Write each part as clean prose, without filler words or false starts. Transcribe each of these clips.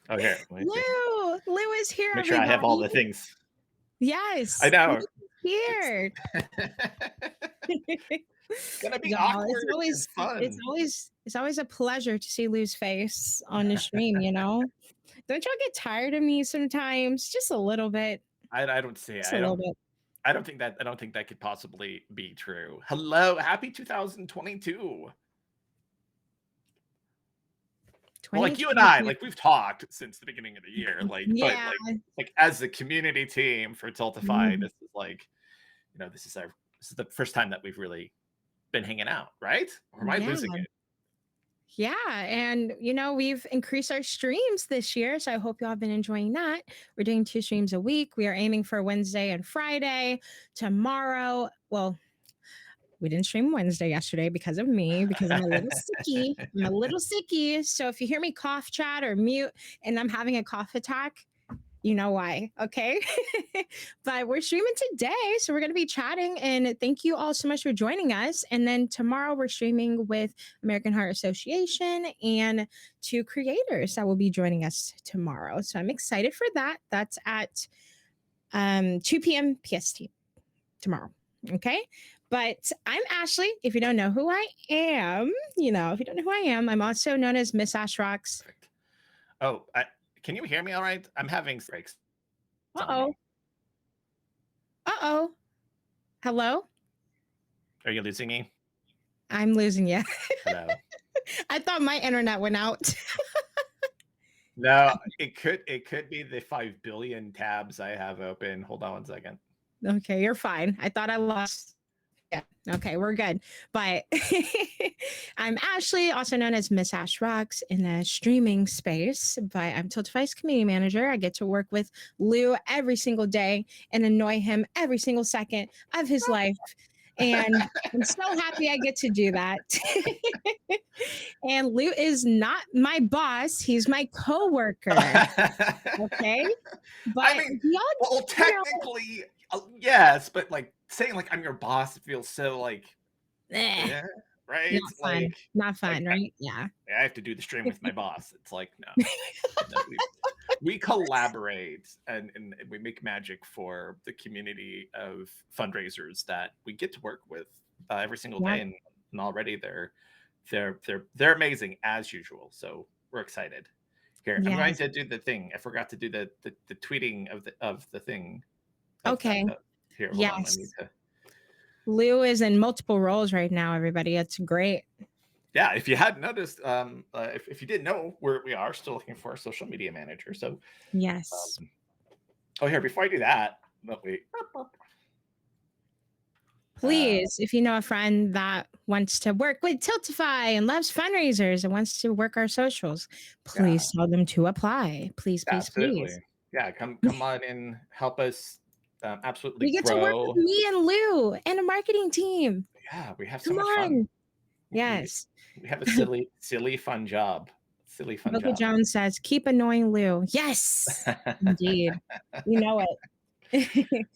Oh, here. Let me see. Lou is here, Make sure I have all everybody. the things. I Yes, know. Lou's It's here. gonna be Y'all, it's awkward and always it's fun. always it's always a pleasure to see Lou's face on the stream, you know? Don't y'all get tired of me sometimes? Just a little bit. I don't see. Just a little bit. I don't think that could possibly be true. Hello, happy 2022. Well, like you and I, 2022. like we've talked since the beginning of the year, but Yeah. like as the community team for Tiltify, Mhm. this is like, this is the first time that we've really been hanging out, right? Or am I Yeah. losing it? Yeah, and we've increased our streams this year, so I hope y'all have been enjoying that. We're doing 2 streams a week. We are aiming for Wednesday and Friday. Tomorrow, well, we didn't stream Wednesday yesterday because of me, because I'm a little sicky. I'm a little sicky. So if you hear me cough, chat, or mute, and I'm having a cough attack, you know why, okay? But we're streaming today, so we're going to be chatting. And thank you all so much for joining us. And then tomorrow we're streaming with American Heart Association and 2 creators that will be joining us tomorrow. So I'm excited for that. That's at 2 p.m. PST tomorrow. Okay. But I'm Ashley. If you don't know who I am, if you don't know who I am, I'm also known as Miss Ash Rocks. Perfect. Oh, can you hear me all right? I'm having breaks Uh on oh. me. Uh oh. Hello? Are you losing me? I'm losing you. Hello. I thought my internet went out. No, it could be the 5 billion tabs I have open. Hold on one second. Okay, you're fine. I thought I lost. Yeah. Okay, we're good. But I'm Ashley, also known as Miss Ash Rocks in the streaming space. But I'm Tiltify's community manager. I get to work with Lou every single day and annoy him every single second of his life. And I'm so happy I get to do that. And Lou is not my boss, he's my coworker. Okay. I But mean, y'all, well, technically, yes, but like saying like I'm your boss feels so like, eh, yeah, right? not fun. Not Like fun, right? Yeah. I have to do the stream with my boss. It's like no, no, we collaborate and we make magic for the community of fundraisers that we get to work with every single Yeah. day, and already they're amazing as usual. So we're excited. Here, I'm going Yes. to do the thing. I forgot to do the tweeting of the thing of that. Okay. Here, hold on. I need Yes. to. Lou is in multiple roles right now, everybody. It's great. Yeah, if you hadn't noticed, if you didn't know, we are still looking for a social media manager. So, Yes. oh, here, before I do that, but wait. Please, if you know a friend that wants to work with Tiltify and loves fundraisers and wants to work our socials, Yeah, please tell them to apply. Please, yeah, please, absolutely. please. Yeah, come on and help us absolutely We get to work with grow. me and Lou and a marketing team. Yeah, we have so Come much fun. on. We Yes. we have a silly fun job. Silly fun Booker job. Jones says, keep annoying Lou. Yes, indeed. You know it.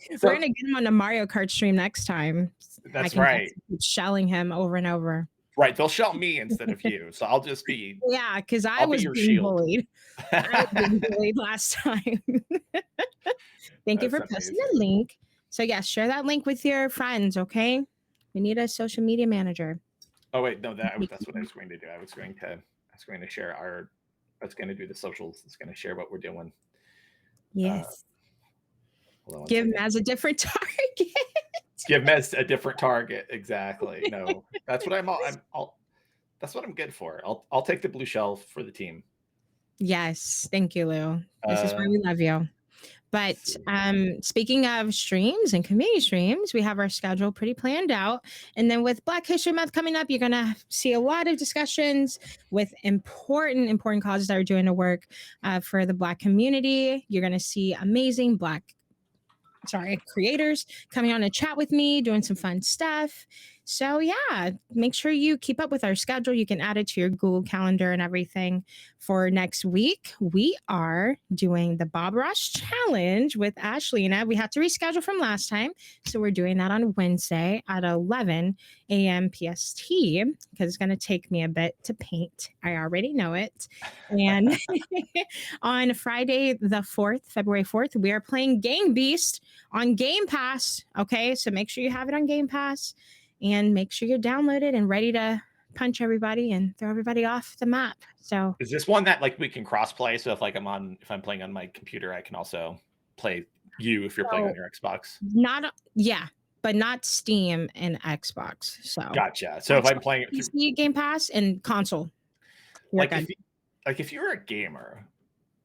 We're So gonna get him on the Mario Kart stream next time. I that's can right. just keep shelling him over and over. Right, they'll shout me instead of you. So Yeah, because I I'll be was your being shield. bullied. I was being bullied last time. Thank you That's for posting amazing. the link. So yeah, share that link with your friends, okay? We need a social media manager. Oh wait, no, that's what I was going to do. I was going to share our. I was going to do the socials. It's going to share what we're doing. Yes. Hold on one Give second. Maz a different target. Give Mez a different target. Exactly. No, that's what that's what I'm good for. I'll take the blue shelf for the team. Yes. Thank you, Lou. This is why Uh, we love you. let's But see. speaking of streams and community streams, we have our schedule pretty planned out. And then with Black History Month coming up, you're going to see a lot of discussions with important causes that are doing the work for the Black community. You're going to see amazing creators coming on to chat with me, doing some fun stuff. So yeah, make sure you keep up with our schedule. You can add it to your Google Calendar and everything. For next week, we are doing the Bob Ross Challenge with Ashleyna. We had to reschedule from last time, so we're doing that on Wednesday at 11 a.m. PST because it's going to take me a bit to paint. I already know it. And on Friday the 4th, February 4th, we are playing Game Beast on Game Pass. Okay, so make sure you have it on Game Pass and make sure you're downloaded and ready to punch everybody and throw everybody off the map. So Is this one that like we can cross play? So if like if I'm playing on my computer, I can also play you if you're playing on your Xbox. not yeah, but not Steam and Xbox. So Gotcha. So if I'm Xbox, playing it through, PC, Game Pass, and console, you're like good. if you're a gamer,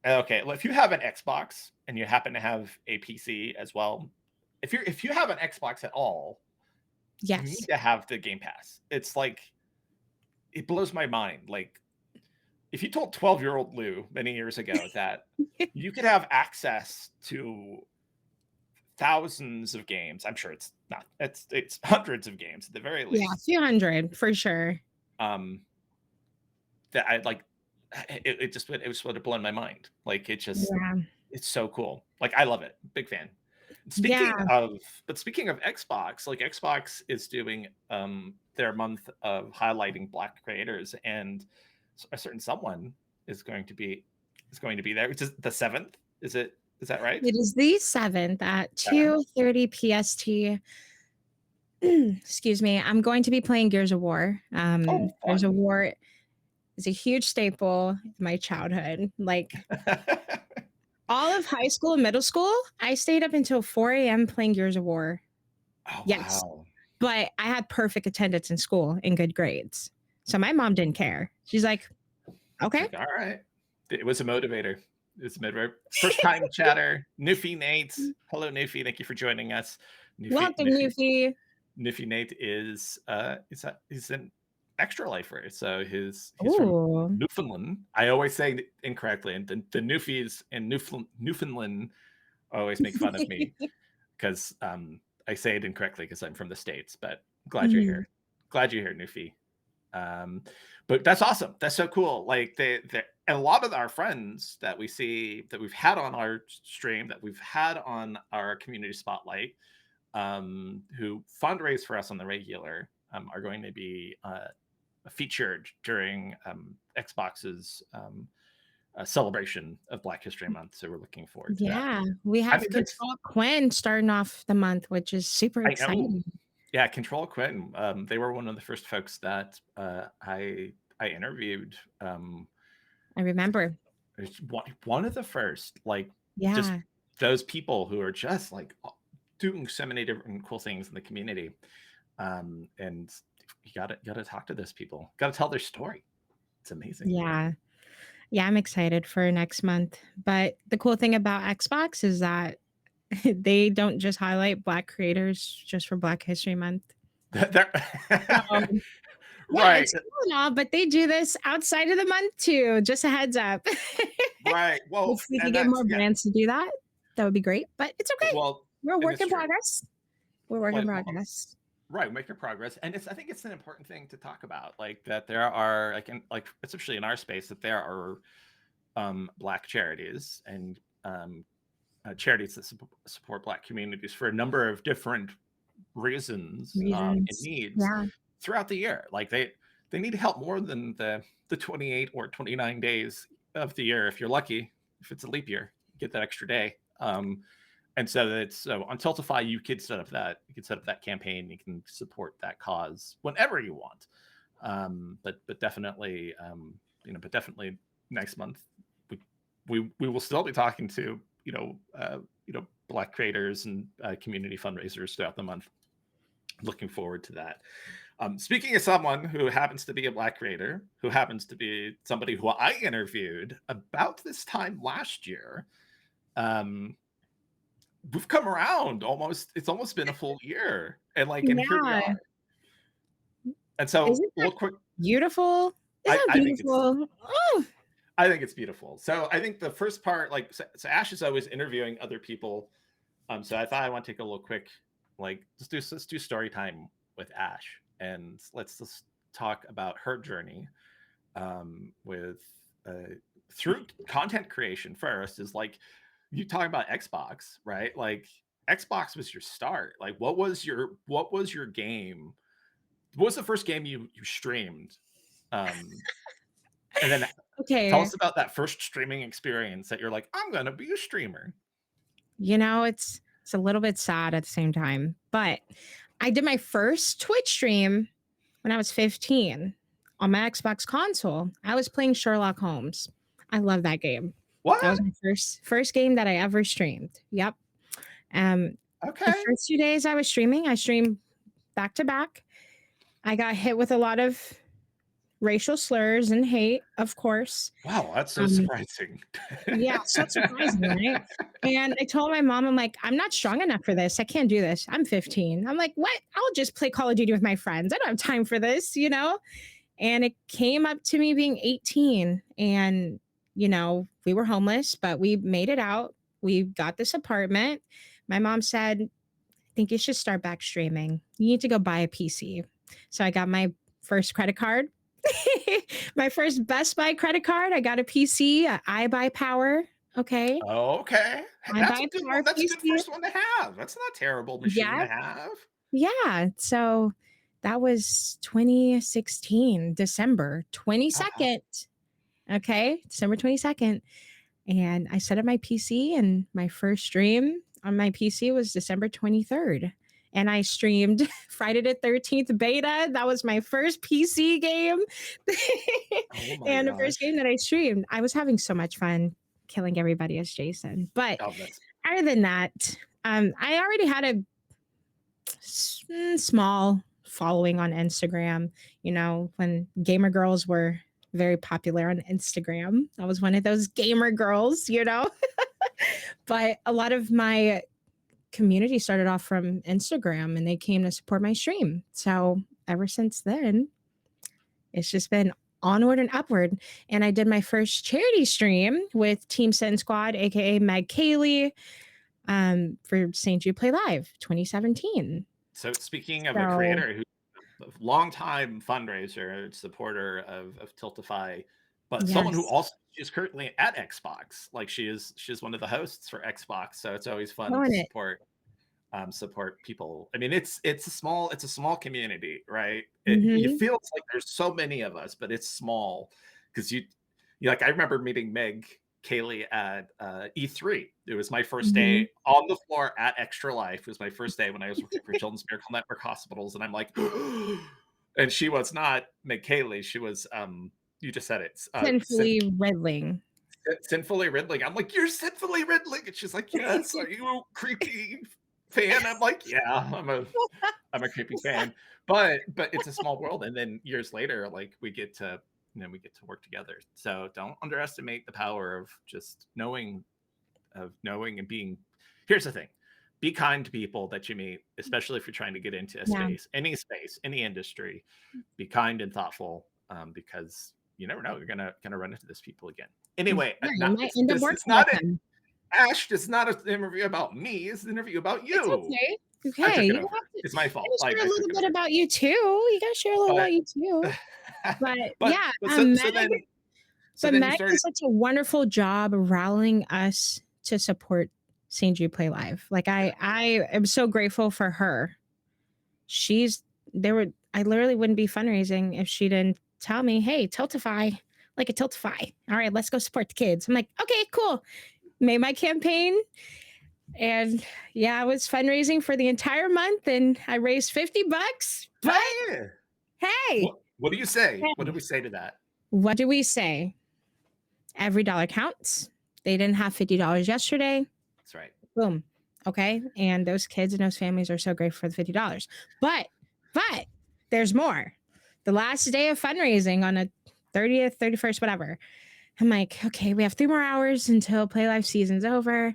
okay, well, if you have an Xbox and you happen to have a PC as well, if you have an Xbox at all, you Yes. need to have the Game Pass. It's like it blows my mind. Like if you told 12-year-old Lou many years ago that you could have access to thousands of games, I'm sure it's not. It's hundreds of games at the very Yeah, a least. few hundred for sure. That I like. It was what it blown my mind. Like Yeah. it's so cool. Like I love it. Big fan. Yeah. Speaking of Xbox, like Xbox is doing their month of highlighting Black creators, and a certain someone is going to be there, which is the 7th. Is that right? It is the 7th at 7th? 2:30 PST. Excuse me. I'm going to be playing Gears of War. Oh, Gears of fun. War is a huge staple of my childhood. Like all of high school and middle school, I stayed up until 4 a.m. playing Gears of War. Oh, Yes. wow. But I had perfect attendance in school and good grades. So my mom didn't care. She's like, It's okay. like, all right. It was a motivator. It's a motivator. First time chatter. Newfie Nate. Hello, Newfie. Thank you for joining us. Welcome, Newfie. Newfie Nate is he's an extra lifer. So he's from Ooh. Newfoundland. I always say it incorrectly, and the Newfies in Newfoundland always make fun of me because I say it incorrectly because I'm from the States. But glad you're here. Glad you're here, Newfie. But that's awesome. That's so cool. Like and a lot of our friends that we see that we've had on our stream, that we've had on our community spotlight, who fundraise for us on the regular, are going to be featured during Xbox's celebration of Black History Month. So we're looking forward to that. Yeah, we have Control Quinn starting off the month, which is super exciting. Yeah, Control Quinn. They were one of the first folks that I interviewed. I remember. One of the first, like, just those people who are just like doing so many different cool things in the community. And you gotta talk to those people. Gotta tell their story. It's amazing. Yeah. Yeah, I'm excited for next month. But the cool thing about Xbox is that they don't just highlight Black creators just for Black History Month. Right. It's cool and all, but they do this outside of the month too. Just a heads up. Right. Well, if we could get more brands to do that, that would be great. But it's okay. Well, we're a work in progress. We're working in progress. Right, making progress, and I think it's an important thing to talk about, like that there are especially in our space, that there are Black charities and charities that support Black communities for a number of different reasons. And needs throughout the year. Like they need help more than the 28 or 29 days of the year. If you're lucky, if it's a leap year, you get that extra day. And so on Tiltify, you can set up that campaign. You can support that cause whenever you want. But definitely, definitely next month we will still be talking to Black creators and community fundraisers throughout the month. Looking forward to that. Speaking of someone who happens to be a Black creator, who happens to be somebody who I interviewed about this time last year, we've come around it's almost been a full year, and here we are. And so real quick, beautiful. I think it's beautiful. So I think the first part, so Ash is always interviewing other people. So I thought I want to take a little quick, let's do story time with Ash. and let's just talk about her journey with through content creation first. Is like you talk about Xbox, right? Like Xbox was your start. Like what was your game? What was the first game you streamed? Um, and then tell Okay. us about that first streaming experience that you're like, I'm gonna be a streamer. It's a little bit sad at the same time, but I did my first Twitch stream when I was 15 on my Xbox console. I was playing Sherlock Holmes. I love that game. That was What? my first game that I ever streamed. Yep. Um, the Okay. first 2 days I was streaming, I streamed back to back. I got hit with a lot of racial slurs and hate, of course. Wow, that's so Um, surprising. yeah, so surprising, right? And I told my mom, I'm like, I'm not strong enough for this. I can't do this. I'm 15. I'm like, what? I'll just play Call of Duty with my friends. I don't have time for this, you know? And it came up to me being 18. And, we were homeless, but we made it out. We got this apartment. My mom said, I think you should start back streaming. You need to go buy a PC. So I got my first credit card. My first Best Buy credit card. I got a PC, I buy power. Okay. Okay. Hey, I that's buy a good power one. That's a good PC. first one to have. That's not a terrible machine Yeah. to have. Yeah. So that was 2016, December Uh-huh. 22nd. Okay. December 22nd. And I set up my PC, and my first stream on my PC was December 23rd. And I streamed Friday the 13th beta. That was my first PC game. Oh my And the first gosh. game that I streamed. I was having so much fun killing everybody as Jason. But Oh, that's other than that, I already had a small following on Instagram, when gamer girls were very popular on Instagram. I was one of those gamer girls. But a lot of my community started off from Instagram, and they came to support my stream. So ever since then, it's just been onward and upward. And I did my first charity stream with Team Sin Squad, aka Meg Kaylee, for St. Jude Play Live 2017. so speaking of a So creator who's a longtime fundraiser, supporter of Tiltify, but someone who yes, also is currently at Xbox. Like she's one of the hosts for Xbox. So it's always fun to killing it. support people. I mean, it's a small community, right? You Hmm. feel like there's so many of us, but it's small because you like I remember meeting Meg Kaylee at E3. It was my first Hmm. day on the floor at Extra Life. It was my first day when I was working for Children's Miracle Network Hospitals, and I'm like, and she was not Meg Kaylee. She was you just said it, Sinfully riddling. sinfully riddling. I'm like, you're sinfully riddling, and she's like, yes. Are you a creepy fan? I'm like, yeah, I'm a creepy fan. But it's a small world, and then years later, like we get to work together. So don't underestimate the power of just knowing and being. Here's the thing. Be kind to people that you meet, especially if you're trying to get into a Yeah. space, any industry. Be kind and thoughtful, because you never know, you're gonna run into those people again. Anyway, Yeah, you not might end up this is working with not it. them. Ash, this is not an interview about me. It's an interview about It's you. okay. I Okay. took it You over. have to, It's my fault. gotta share a I took little it bit over. about you too. You gotta share a little But about you too. But but yeah, but so But then you Meg started. does such a wonderful job rallying us to support St. Jude Play Live. Like Yeah. I am so grateful for her. She's there were I literally wouldn't be fundraising if she didn't tell me, hey, Tiltify, like a Tiltify. All right, let's go support the kids. I'm like, okay, cool. Made my campaign. And yeah, I was fundraising for the entire month, and I raised $50. But Hey, hey, what do you say? What do hey, we say to that? what do we say? Every dollar counts. They didn't have $50 yesterday. That's right. Boom. Okay. And those kids and those families are so grateful for the $50. But there's more. The last day of fundraising on a 30th, 31st, whatever. I'm like, okay, we have 3 more hours until Play Life season's over.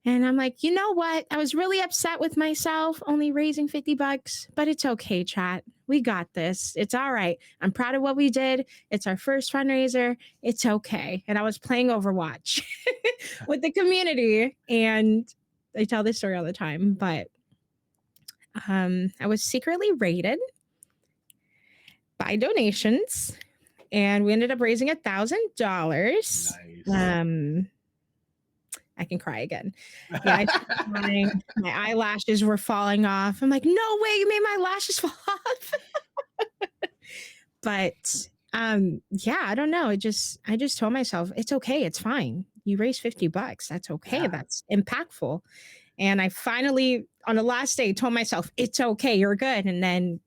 And I'm like, you know what? I was really upset with myself only raising $50, but it's okay, chat. We got this. It's all right. I'm proud of what we did. It's our first fundraiser. It's okay. And I was playing Overwatch with the community. And I tell this story all the time, but I was secretly raided by donations, and we ended up raising $1,000. Nice. Um, I can cry again. Yeah, I started crying. My eyelashes were falling off. I'm like, no way, you made my lashes fall off. But yeah, I don't know. I just told myself it's okay, it's fine. You raised $50. That's okay. Yeah. That's impactful. And I finally, on the last day, told myself, it's okay, you're good. And then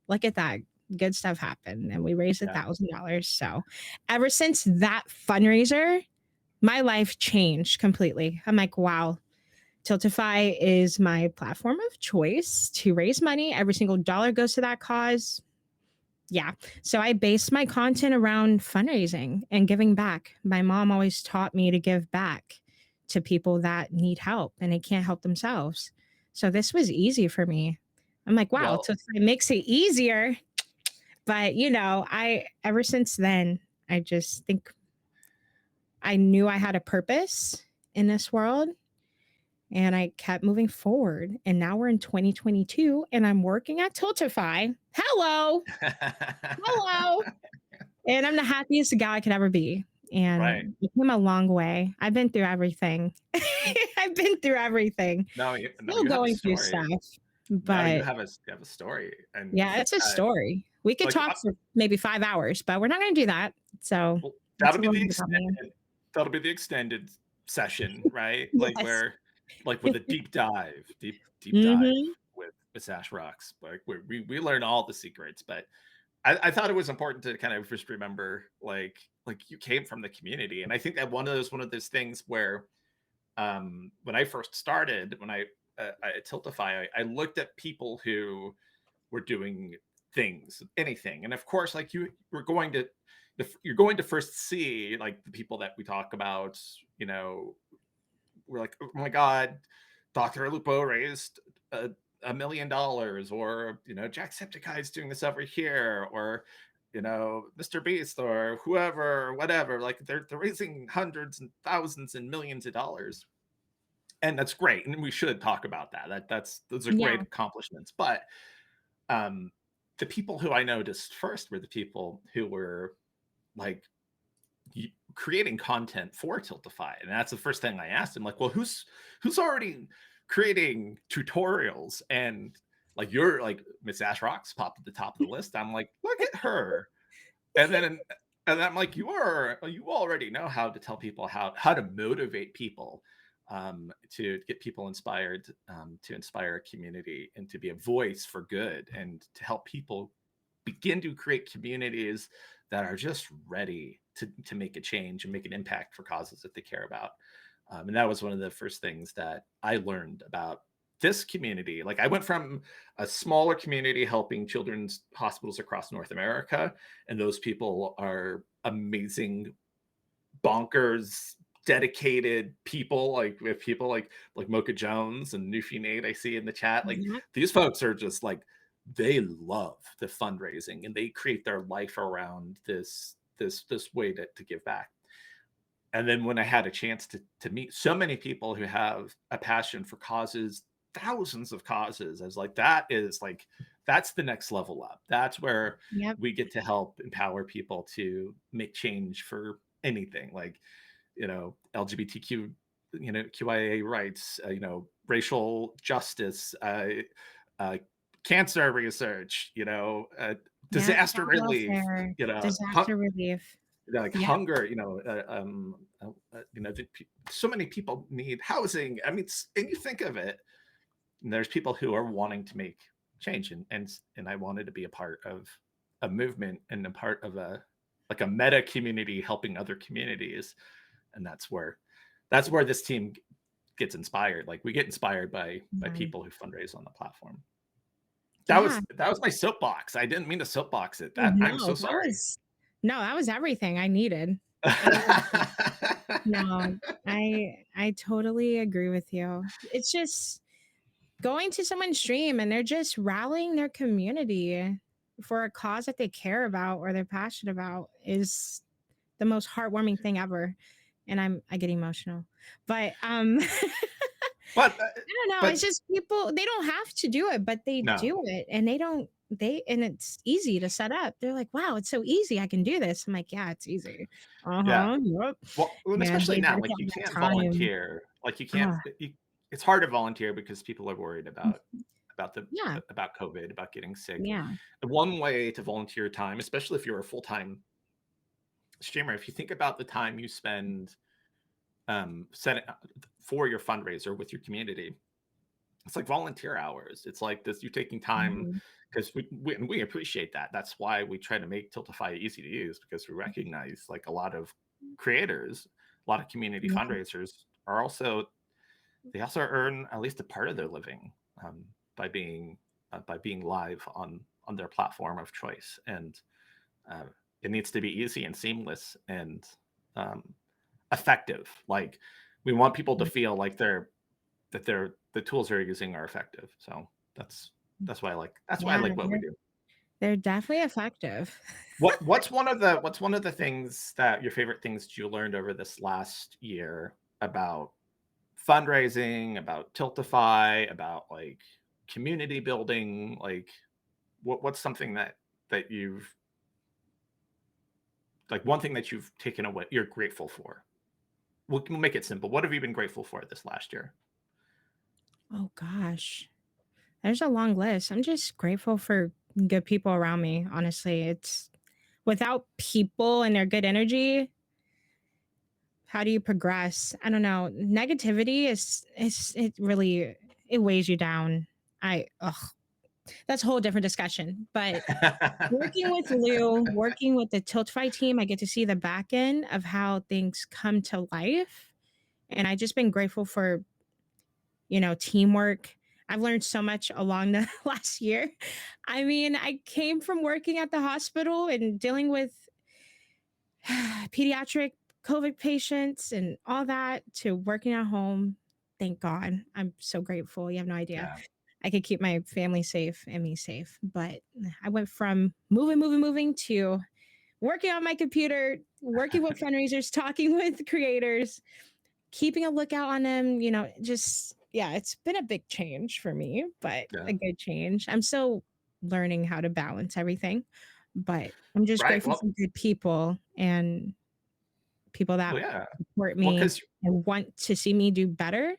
look at that. Good stuff happened. And we raised Yeah. $1,000. So ever since that fundraiser, my life changed completely. I'm like, wow, Tiltify is my platform of choice to raise money. Every single dollar goes to that cause. Yeah. So I base my content around fundraising and giving back. My mom always taught me to give back to people that need help and they can't help themselves. So this was easy for me. I'm like, wow, Well, so it makes it easier. But I ever since then, I just think I knew I had a purpose in this world and I kept moving forward. And now we're in 2022 and I'm working at Tiltify. Hello. Hello. And I'm the happiest gal I could ever be. right. And it came a long way. I've been through everything. I've been through everything. No, Still you have a going through story. stuff. No, But you have a story, and yeah, it's a story. We could like talk for maybe 5 hours, but we're not going to do that. So well, that's a little bit about me. that'll be the extended session, right? Like Yes. where, like with a deep dive Hmm. with Sash Rocks, like where we learn all the secrets. But I thought it was important to kind of just remember, like you came from the community, and I think that one of those things where when I first started, when at Tiltify, I looked at people who were doing things, anything, and of course, like we're going to you're going to first see like the people that we talk about. You know, we're like, oh my god, Dr. Lupo raised $1 million, or Jacksepticeye is doing this over here, or Mr. Beast or whoever, whatever. Like they're raising hundreds and thousands and millions of dollars, and that's great, and we should talk about that. That's those are great Yeah. accomplishments. But um, the people who I noticed first were the people who were like creating content for Tiltify, and that's the first thing I asked him. Like, well, who's already creating tutorials? And like you're like Miss Ash Rocks popped at the top of the list. I'm like, look at her. And then I'm like, you already know how to tell people how to motivate people, to get people inspired, to inspire a community and to be a voice for good, and to help people begin to create communities that are just ready to make a change and make an impact for causes that they care about. And that was one of the first things that I learned about this community. Like I went from a smaller community helping children's hospitals across North America, and those people are amazing, bonkers, dedicated people. Like we have people like Mocha Jones and Nufi Nate I see in the chat. Like Yeah. these folks are just like they love the fundraising and they create their life around this way to give back. And then when I had a chance to meet so many people who have a passion for causes, thousands of causes, I was like, that's the next level up. That's where Yep. we get to help empower people to make change for anything, like LGBTQ, QIA rights, racial justice, uh, cancer research, Yep. disaster Child relief, welfare, disaster relief. like Yep. hunger, so many people need housing. I mean, and you think of it, and there's people who are wanting to make change, and I wanted to be a part of a movement and a part of a meta community helping other communities, and that's where this team gets inspired. Like we get inspired by Yeah. people who fundraise on the platform. Yeah. That was my soapbox. I didn't mean to soapbox it. That I'm so No, sorry. that was everything I needed. I no, I totally agree with you. It's just going to someone's stream and they're just rallying their community for a cause that they care about or they're passionate about is the most heartwarming thing ever. And I get emotional. But but I don't know, it's but just people they don't have to do it, but they no, do it and they don't and it's easy to set up. They're like, wow, it's so easy. I can do this. I'm like, yeah, it's easy. Yeah. Yep. Well, and Man, especially they now, dedicate like you all that can't time. volunteer. Like you can't. Ah, It's hard to volunteer because people are worried about the yeah, about COVID, about getting sick. yeah. The one way to volunteer time, especially if you're a full time streamer, if you think about the time you spend set for your fundraiser with your community, it's like volunteer hours. It's like this, you're taking time Mhm. because we appreciate that. That's why we try to make Tiltify easy to use, because we recognize like a lot of creators, a lot of community Yeah, fundraisers are also, they also earn at least a part of their living um, by being live on their platform of choice. And uh, it needs to be easy and seamless and um, effective. Like we want people to feel like the tools they're using are effective. So that's why I like yeah, what we do. they're definitely effective. What's one of the things that your favorite things you learned over this last year about fundraising, about Tiltify, about like community building? Like what's something that you've, like one thing that you've taken away you're grateful for? We'll make it simple. What have you been grateful for this last year? Oh gosh. There's a long list. I'm just grateful for good people around me. Honestly, it's without people and their good energy, how do you progress? I don't know. Negativity is it really it weighs you down. That's a whole different discussion. But working with Lou, working with the Tiltify team, I get to see the back end of how things come to life. And I just been grateful for, teamwork. I've learned so much along the last year. I mean, I came from working at the hospital and dealing with pediatric COVID patients and all that to working at home. Thank God. I'm so grateful. You have no idea. Yeah. I could keep my family safe and me safe. But I went from moving to working on my computer, working with fundraisers, talking with creators, keeping a lookout on them, just yeah, it's been a big change for me, but Yeah. a good change. I'm still learning how to balance everything, but I'm just Right. grateful Well, for good people and people that well, yeah. support Well, me because and want to see me do better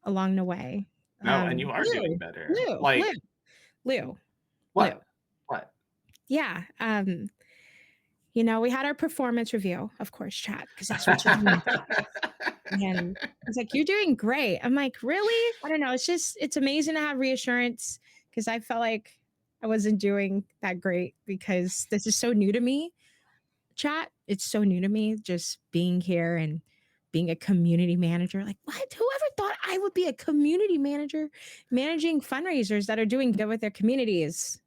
along the way. no, and you are doing Lou, better. Lou, Lou, Like Lou, Lou. what? What? Yeah. We had our performance review, of course, chat, because that's what you do. And he's like, "You're doing great." I'm like, "Really?" I don't know. It's amazing to have reassurance because I felt like I wasn't doing that great because this is so new to me, chat. It's so new to me just being here and being a community manager. Like, what? Whoever thought I would be a community manager managing fundraisers that are doing good with their communities?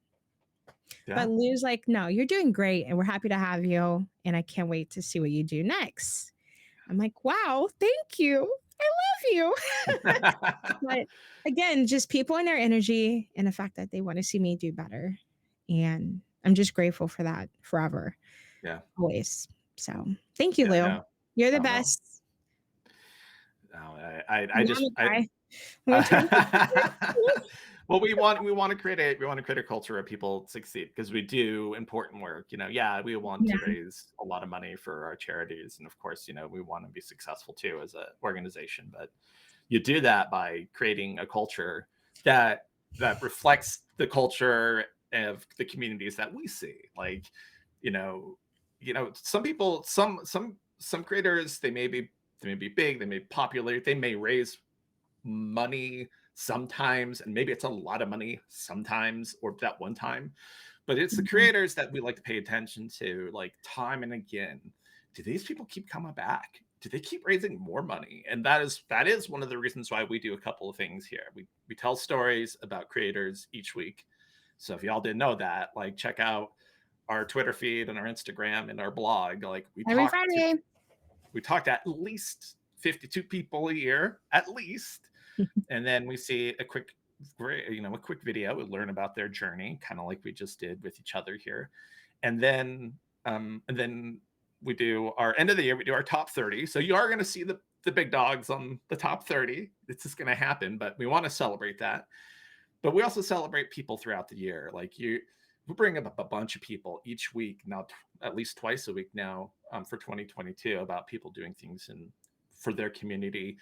Yeah. But Lou's like, no, you're doing great and we're happy to have you. And I can't wait to see what you do next. I'm like, wow, thank you. I love you. But again, just people and their energy and the fact that they want to see me do better. And I'm just grateful for that forever, Yeah. always. So thank you, Yeah. Lou. No. You're the No. Well. best. No. I Now I'm just a guy. I'm gonna turn well, we want to create a culture where people succeed because we do important work. Yeah, we want to yeah. raise a lot of money for our charities, and of course, we want to be successful too as an organization. But you do that by creating a culture that reflects the culture of the communities that we see. Like, you know, some people, some creators, they may be big, they may be popular, they may raise money sometimes, and maybe it's a lot of money sometimes, or that one time. But it's the Mhm. creators that we like to pay attention to, like time and again. Do these people keep coming back? Do they keep raising more money? And that is one of the reasons why we do a couple of things here. We tell stories about creators each week. So if y'all didn't know that, like check out our Twitter feed and our Instagram and our blog. Like Every Friday. we talk to at least 52 people a year, at least, and then we see a quick video. We learn about their journey, kind of like we just did with each other here, and then we do our end of the year. We do our top 30. So you are going to see the big dogs on the top 30. It's just going to happen, but we want to celebrate that. but we also celebrate people throughout the year. Like we bring up a bunch of people each week now, at least twice a week now, for 2022, about people doing things for their community,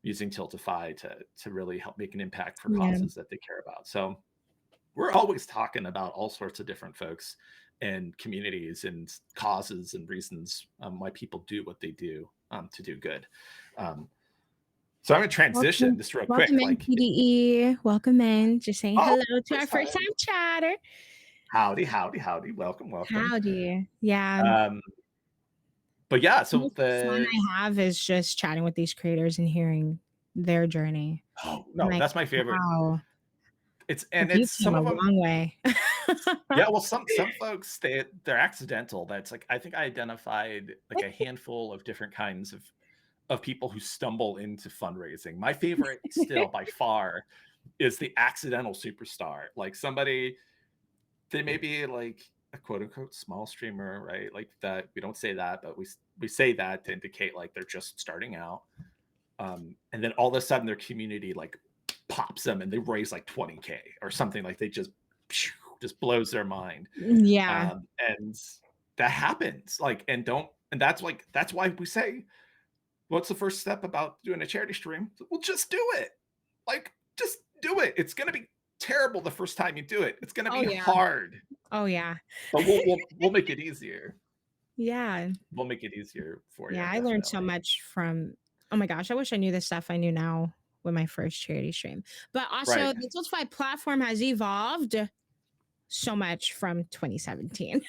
using Tiltify to really help make an impact for Yeah. causes that they care about. So we're always talking about all sorts of different folks and communities and causes and reasons why people do what they do to do good. So I'm going to transition Welcome, just real quick. welcome in, Like, PDE. Welcome in. Just saying oh, hello to our first first time. time chatter. Howdy, howdy, howdy. Welcome, welcome. Howdy. Yeah. Um, but yeah, so Most fun I have is just chatting with these creators and hearing their journey. oh I'm no, like, that's my favorite. wow, It's you've some come a of them. long way. Yeah, well, some folks they're accidental. That's like, I think I identified like a handful of different kinds of people who stumble into fundraising. My favorite still by far is the accidental superstar. Like somebody, they may be like a quote unquote small streamer, right? Like that, we don't say that, but we say that to indicate like they're just starting out. And then all of a sudden their community like pops them and they raise like 20K or something. Like they just blows their mind. Yeah. And that happens. Like, and that's like, that's why we say, what's the first step about doing a charity stream? Well, just do it. Like, just do it. It's going to be terrible the first time you do it. It's going to Oh be yeah. hard, Oh yeah. but we'll make it easier. Yeah. We'll make it easier for you, Yeah. I learned so definitely. much from, oh my gosh, I wish I knew the stuff I knew now with my first charity stream. But Right. also the Tiltify platform has evolved so much from 2017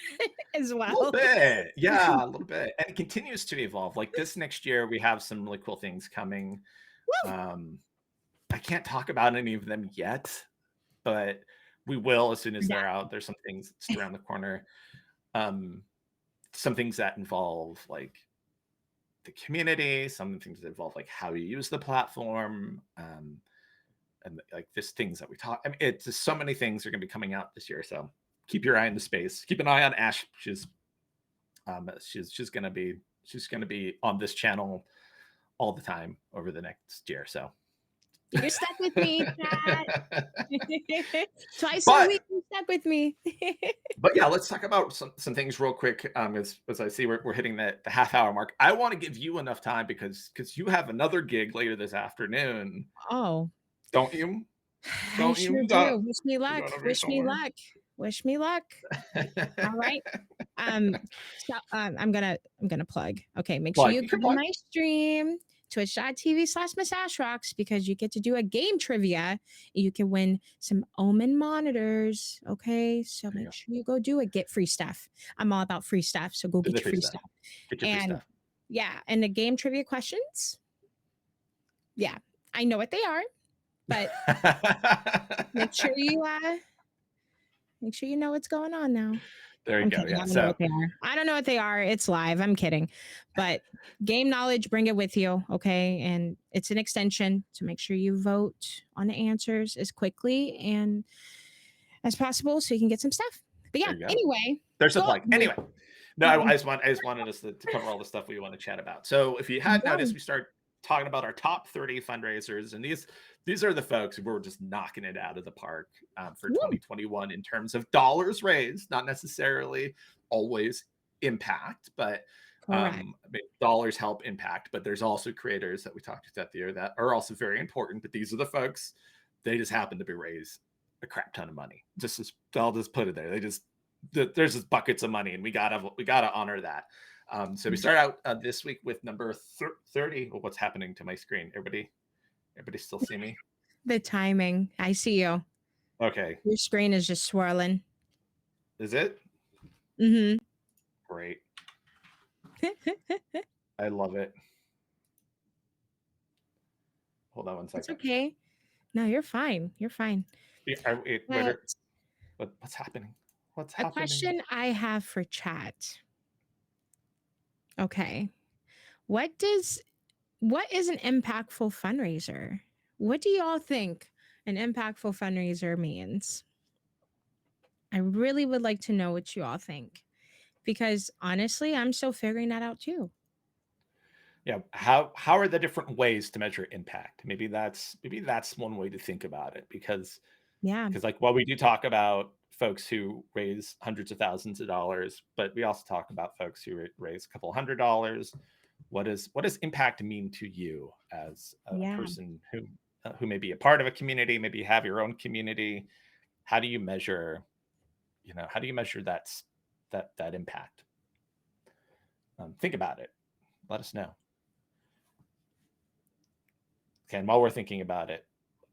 as A little well. bit. Yeah, a little bit. And it continues to evolve. Like this next year, we have some really cool things coming. Woo! Um, I can't talk about any of them yet, but we will as soon as they're out. There's some things just around the corner. Um, some things that involve like the community, some things that involve like how you use the platform, and like this things that we talk. I mean, it's just so many things are going to be coming out this year. So keep your eye in the space. Keep an eye on Ash. She's going to be on this channel all the time over the next year. So. You're stuck with me, Kat. Twice a but week, you're stuck with me. but yeah, let's talk about some things real quick. As I see we're hitting the half hour mark. I want to give you enough time because you have another gig later this afternoon, Oh, don't you? I Don't you? sure do. Wish me You luck. gotta be Wish me somewhere. luck. Wish me luck. All right. Um, I'm gonna plug. Okay, make sure Like you you go can to plug. my stream, twitch.tv/MustacheRocks, because you get to do a game trivia. You can win some Omen monitors. Okay, so There you make go. sure you go do it. Get free stuff. I'm all about free stuff, so go Do get the your free free stuff. stuff. Get your free And stuff. yeah, and the game trivia questions. Yeah, I know what they are, but make sure you know what's going on now. There you I'm go. kidding. Yeah. I don't know So what they are. I don't know what they are. It's live. I'm kidding. But game knowledge, bring it with you. Okay. And it's an extension. So make sure you vote on the answers as quickly and as possible so you can get some stuff. But yeah, there you go. anyway, There's a go plug. ahead. Anyway, no, I just wanted us to cover all the stuff we want to chat about. So if you had Go. noticed, we start talking about our top 30 fundraisers, and these are the folks who were just knocking it out of the park for Woo. 2021 in terms of dollars raised, not necessarily always impact, but Correct. I mean, dollars help impact. But there's also creators that we talked about there that are also very important. But these are the folks, they just happen to be raised a crap ton of money. I'll just put it there. There's just buckets of money, and we gotta honor that. So we start out this week with number 30. Well, what's happening to my screen? Everybody still see me? The timing. I see you. Okay, Your screen is just swirling. is it Mm-hmm. great? I love it. Hold on one It's second. okay. No, you're fine. You're fine. Wait, what's happening? What's A happening? question I have for chat. Okay. What does what is an impactful fundraiser? What do y'all think an impactful fundraiser means? I really would like to know what you all think because honestly, I'm still figuring that out too. Yeah, how are the different ways to measure impact? Maybe that's one way to think about it because Yeah. Because like while we do talk about folks who raise hundreds of thousands of dollars, but we also talk about folks who raise a couple $100. What does impact mean to you as a Yeah. person who may be a part of a community, maybe you have your own community? How do you measure, how do you measure that impact? Think about it. Let us know. Okay, and while we're thinking about it,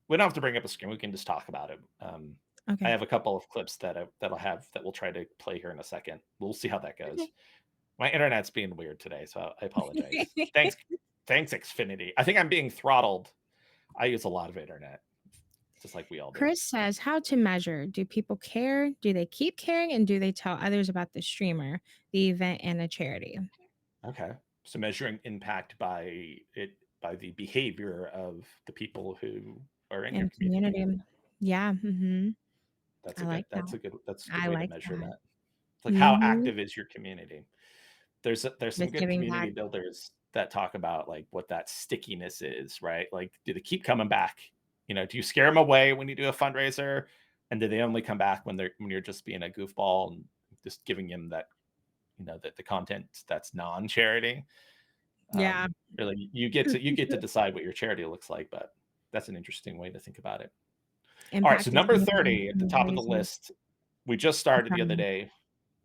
we don't have to bring up a screen. We can just talk about it. I Okay. have a couple of clips that'll have that we'll try to play here in a second. We'll see how that goes. Okay. My internet's being weird today, so I apologize. Thanks, Xfinity. I think I'm being throttled. I use a lot of internet, just like we all do. Chris says, how to measure. Do people care? Do they keep caring? And do they tell others about the streamer, the event, and the charity Okay, so measuring impact by the behavior of the people who are in your and community. community? Yeah. That's I a good. like that. That's a good I way to like measure that. that. It's like how Hmm. active is your community? There's some With good giving community back. builders that talk about like what that stickiness is, right? Like, do they keep coming back? Do you scare them away when you do a fundraiser, and do they only come back when you're just being a goofball and just giving them that the content that's non-charity? Yeah. Really, you get to decide what your charity looks like, but that's an interesting way to think about it. All right, so Impact is number anyone 30 at the who top of the raises. list, we just started the other Okay.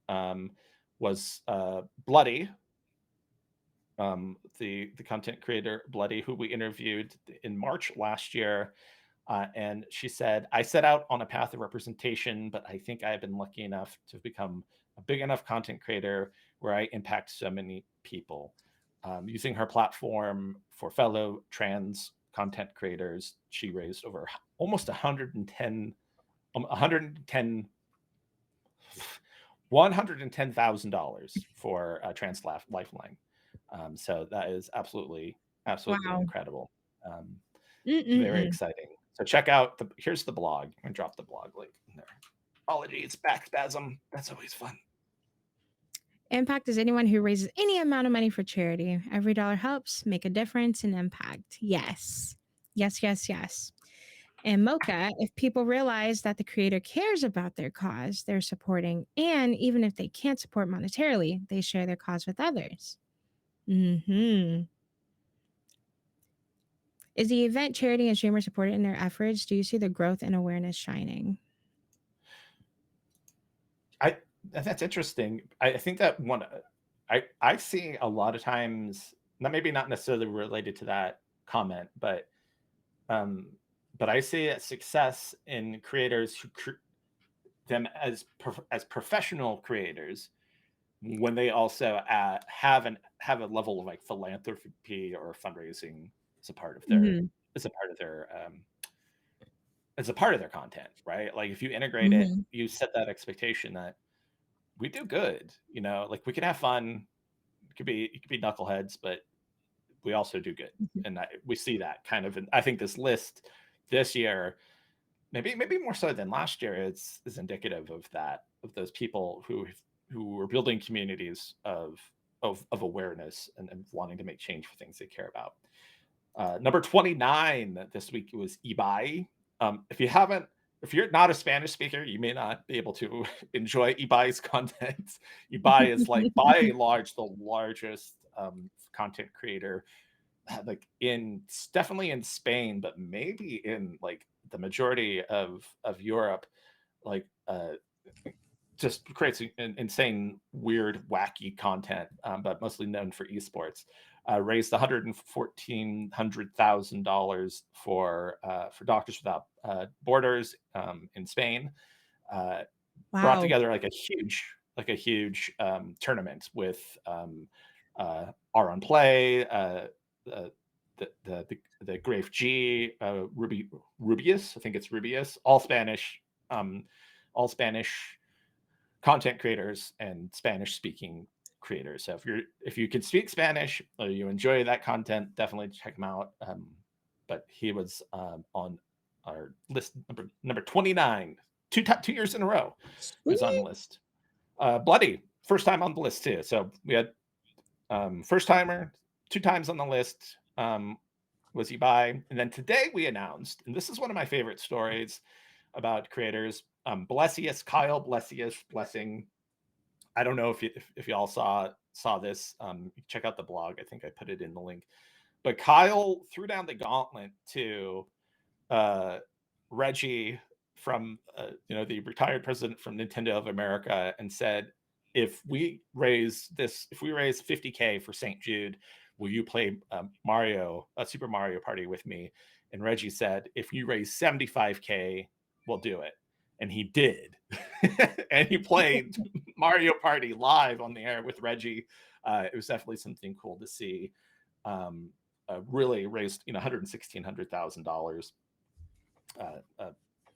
day, was Bloody, the content creator Bloody, who we interviewed in March last year. And she said, I set out on a path of representation, but I think I have been lucky enough to become a big enough content creator where I impact so many people. Using her platform for fellow trans content creators, she raised over almost 110, 110 $110,000 for Trans Lifeline. So that is absolutely Wow. incredible. Um, Very Mm-mm-mm. exciting. So check out here's the blog. I'm gonna drop the blog link in there. Apologies, back spasm. That's always fun. Impact is anyone who raises any amount of money for charity. Every dollar helps make a difference and impact. Yes. Yes, yes, yes. And Mocha, if people realize that the creator cares about their cause, they're supporting, and even if they can't support monetarily, they share their cause with others. Hmm. Is the event, charity, and streamer supported in their efforts? Do you see the growth and awareness shining? I That's interesting. I think that one I see a lot of times, not maybe not necessarily related to that comment, um, but I see a success in creators who them as professional creators when they also have a level of like philanthropy or fundraising as a part of their Hmm. as a part of their as a part of their content, right? Like if you integrate it, Hmm. you set that expectation that we do good, like we can have fun. It could be knuckleheads, but we also do good, and we see that kind of. And I think this list this year, maybe more so than last year, is indicative of that, of those people who are building communities of awareness and wanting to make change for things they care about. Number 29 this week was eBay. If you're not a Spanish speaker, you may not be able to enjoy eBay's content. eBay is like by and large the largest content creator, like definitely in Spain, but maybe in like the majority of Europe. Like just creates insane, weird, wacky content, but mostly known for esports. Raised $114,000 for Doctors Without Borders in Spain. Uh, Brought Wow. together like a huge tournament with R on Play, uh, the Grave G, Rubius, I think it's Rubius, um, all Spanish content creators and Spanish speaking creators. So if you can speak Spanish or you enjoy that content, definitely check him out. But he was on our list, number 29, 2 years in a row. He was on the Sweet. list. Bloody, first time on the list too. So we had first timer, 2 times on the list. Was he by? And then today we announced, and this is one of my favorite stories. about creators. Blessius, Kyle Blessius, blessing. I don't know if y'all saw this. Check out the blog. I think I put it in the link. But Kyle threw down the gauntlet to uh, Reggie from the retired president from Nintendo of America, and said, if we raise 50K for St. Jude, will you play Super Mario Party with me? And Reggie said, if you raise 75K, we'll do it. And he did. And he played Mario Party live on the air with Reggie. It was definitely something cool to see. Really raised $116,000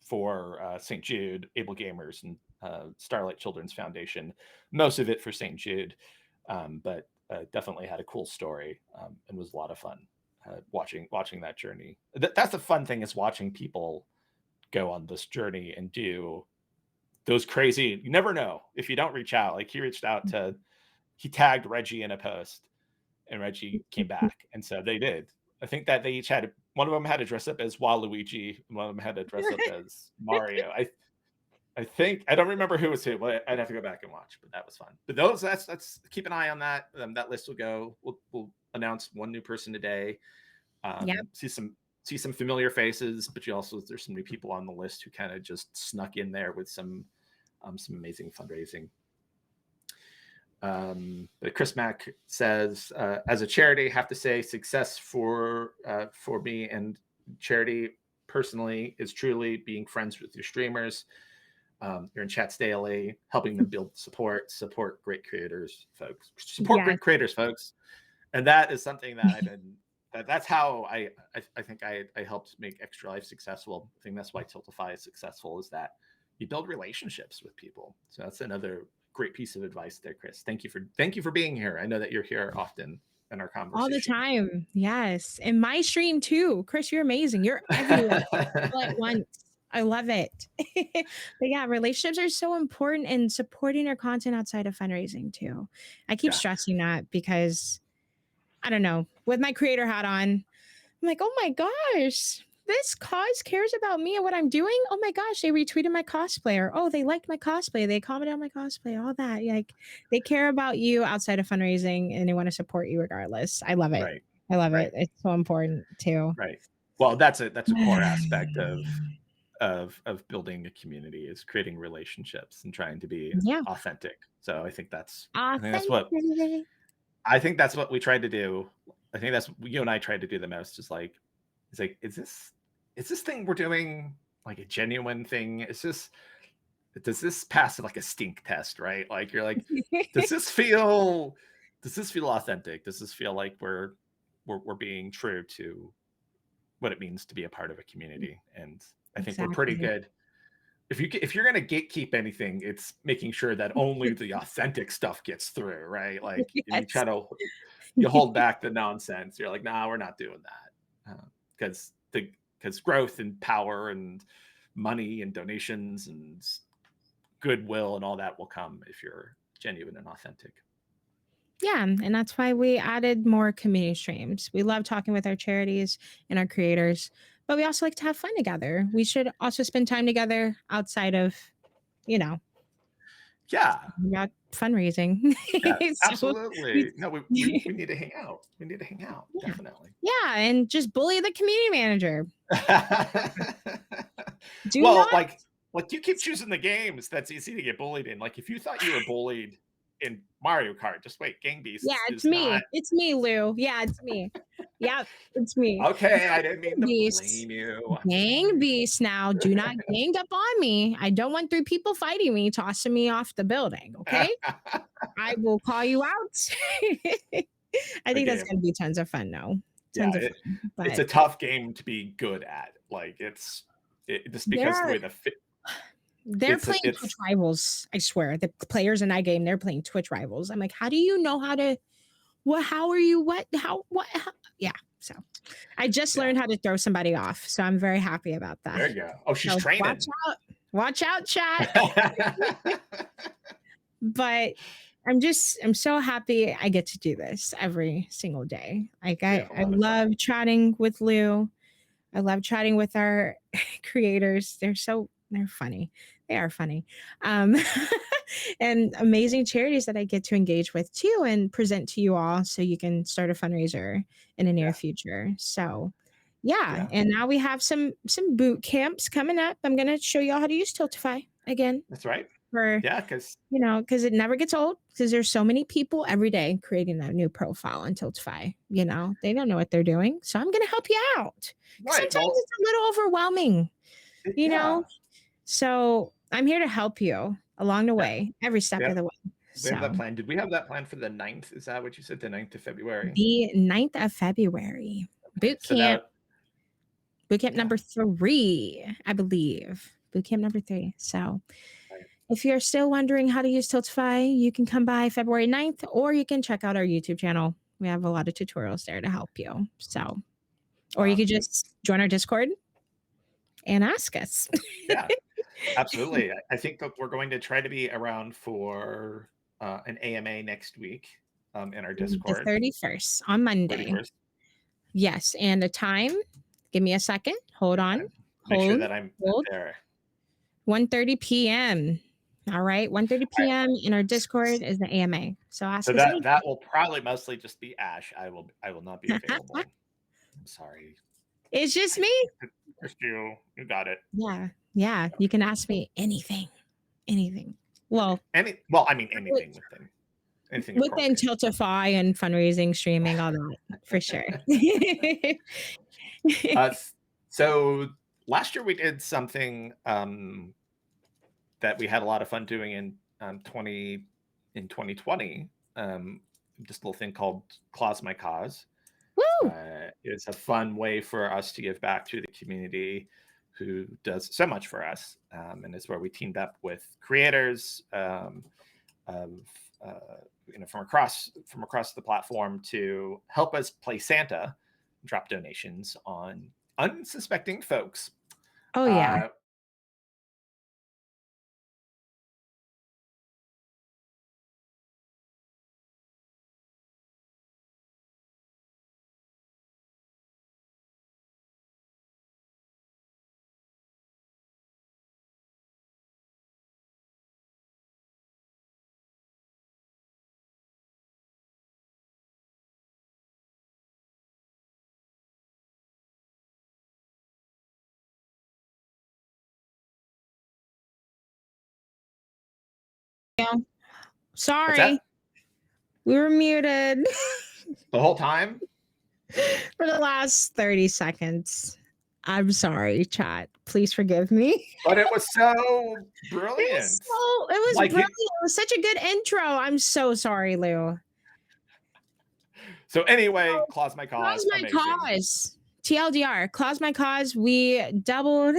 for St. Jude, Able Gamers, and Starlight Children's Foundation. Most of it for St. Jude, but definitely had a cool story, and was a lot of fun watching that journey. That's the fun thing, is watching people go on this journey and do those crazy. You never know if you don't reach out. Like, he tagged Reggie in a post, and Reggie came back, and so they did. I think that they each had, one of them had to dress up as Waluigi, and one of them had to dress up as Mario. I think, I don't remember who was who, but I'd have to go back and watch. But that was fun. But that's keep an eye on that. That list will go. We'll announce one new person today. See some familiar faces, but there's some new people on the list who kind of just snuck in there with some amazing fundraising. But Chris Mack says, as a charity, have to say success for me and charity personally is truly being friends with your streamers. You're in chats daily, helping them build support great creators, folks. Great creators, folks. And that is something that that's how I think I helped make Extra Life successful. I think that's why Tiltify is successful, is that you build relationships with people. So that's another great piece of advice there, Chris. Thank you for being here. I know that you're here often in our conversation. All the time. Yes. And my stream too. Chris, you're amazing. You're everywhere all at once. I love it. But yeah, relationships are so important, and supporting our content outside of fundraising too. I keep stressing that because, I don't know, with my creator hat on, I'm like, oh my gosh, this cause cares about me and what I'm doing. Oh my gosh, they retweeted my cosplay, or oh, they liked my cosplay, they commented on my cosplay, all that. Like, they care about you outside of fundraising, and they want to support you regardless. I love it. Right. I love it. It's so important too. Right. Well, that's a core aspect of building a community, is creating relationships and trying to be authentic. So I think that's what we tried to do. I think that's what you and I tried to do the most, is like, is this thing we're doing like a genuine thing? Does this pass like a stink test, right? Like, you're like, does this feel authentic? Does this feel like we're being true to what it means to be a part of a community? And I think we're pretty good. If you're going to gatekeep anything, it's making sure that only the authentic stuff gets through, right? Like, you hold back the nonsense. You're like, nah, we're not doing that. Because growth and power and money and donations and goodwill and all that will come if you're genuine and authentic. Yeah, and that's why we added more community streams. We love talking with our charities and our creators, but we also like to have fun together. We should also spend time together outside of, about fundraising. Yeah, absolutely. No, we need to hang out. We need to hang out, definitely. Yeah, and just bully the community manager. Like you keep choosing the games that's easy to get bullied in. Like, if you thought you were bullied in Mario Kart, just wait. Gang Beast. Yeah, it's me. It's me, Lou. Yeah, it's me. Yeah, it's me. Okay, I didn't mean to blame you. Gang Beast now. Do not gang up on me. I don't want 3 people fighting me, tossing me off the building, okay? I will call you out. I think that's going to be tons of fun, though. It's a tough game to be good at. Like, just because the way they're playing Twitch rivals. I swear, the players in that game, they're playing Twitch rivals. I'm like, how do you know how to? What? How are you? What? How? What? How? Yeah. So, I just learned how to throw somebody off. So I'm very happy about that. There you go. Oh, she's training. Watch out, chat. But I'm so happy I get to do this every single day. Like, I love chatting with Lou. I love chatting with our creators. They're so They're funny. They are funny. Um, and amazing charities that I get to engage with too and present to you all so you can start a fundraiser in the near Yeah. future. So yeah. Yeah. And now we have some boot camps coming up. I'm gonna show you all how to use Tiltify again That's right. for Yeah, because because it never gets old because there's so many people every day creating a new profile on Tiltify. They don't know what they're doing. So I'm gonna help you out. 'Cause right. sometimes Well, it's a little overwhelming, you yeah. know? So I'm here to help you along the Yeah. way, every We step of have the way. we have that So plan. Did we have that plan for the 9th? Is that what you said? The 9th of February? the 9th of February, Okay. boot So camp, that, boot camp yeah. number 3, I believe. Boot camp number 3. So Right. if you're still wondering how to use Tiltify, you can come by February 9th, or you can check out our YouTube channel. We have a lot of tutorials there to help you. So, or you Wow. could just join our Discord and ask us. Yeah. Absolutely. I think that we're going to try to be around for an AMA next week in our The Discord. 31st on Monday. 31st. Yes, and the time, give me a second. Hold on. Make sure Hold. that I'm Hold. there. 1:30 p.m. All right, 1:30 All right. p.m. in our Discord is the AMA. So So ask us that anything. will probably mostly just be Ash. I will not be available. I'm sorry. It's just me. Just you. You got it. Yeah. Yeah. You can ask me anything. Anything. Well, Well, I mean anything within anything within appropriate. Tiltify and fundraising, streaming, all that for sure. Uh, so last year we did something that we had a lot of fun doing in 2020. Just a little thing called Clause My Cause. Woo! It's a fun way for us to give back to the community who does so much for us, and it's where we teamed up with creators of from across the platform to help us play Santa, drop donations on unsuspecting folks. Oh yeah. Uh, Yeah. what's Sorry. that? We were muted The whole time? for the last 30 seconds. I'm sorry, chat. Please forgive me. But it was so brilliant. It was Like brilliant. it, It was such a good intro. I'm so sorry, Lou. so anyway, Clause My Clause Cause, my amazing. cause. TLDR, Clause my cause. We doubled